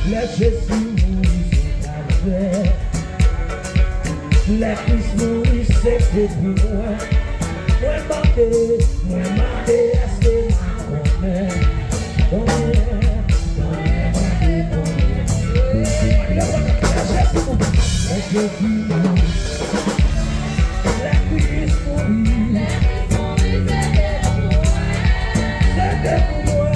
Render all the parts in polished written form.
Let Jésus mourir sur Calvaire. Let Christ mourir, c'était pour moi. Moi marqué, assez ma connaît. Let Jésus mourir. Let Christ mourir. C'était pour moi.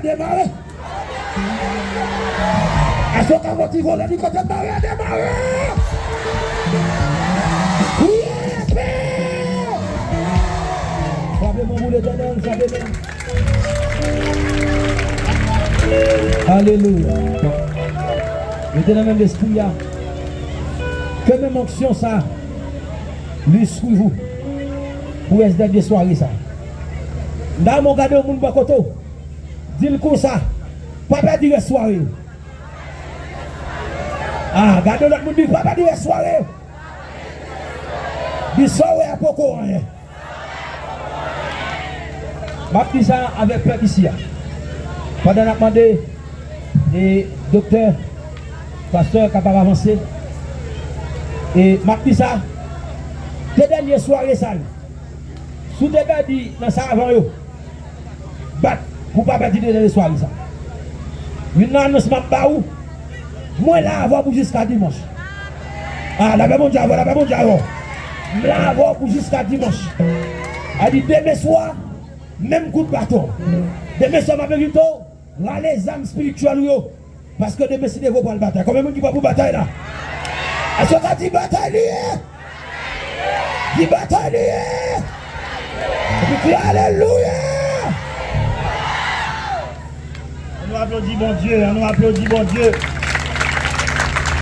démarré. À ce qu'à votre niveau, là, du côté de Marie a démarré. Frappez-moi pour l'éternel, frappez-moi. Alléluia. Mettez dans même l'esprit là. Que même onction ça, lui suit vous. Pour est dernier soirée ça. Dans mon gars de mon bakoto, dis-le comme ça. Papa dit soirée. Ah, gardez notre monde dit papa dit soirée. Dit soirée à beaucoup rien. Ma petite ça avec peur ici. Pendant qu'on a demandé et docteur, pasteur capable d'avancer. Et ma petite ça, les dernières soirées ça. Sous des gars dit dans ça avant yo. Bat pour pas partir dans les soirées ça. Une annoncement pas où. Moi là avant pour jusqu'à dimanche. Ah la paix mon Dieu, la paix mon Dieu. Là avant pour jusqu'à dimanche. A dit demain soir même coup de bâton. Demain soir ma vérité, là les âmes spirituelles yo parce que demain c'est pour la bataille. Combien de monde qui va pour bataille là? Est-ce que tu dis bataille liée? Dis bataille liée. Alléluia. On nous applaudit bon Dieu, on nous applaudit bon Dieu.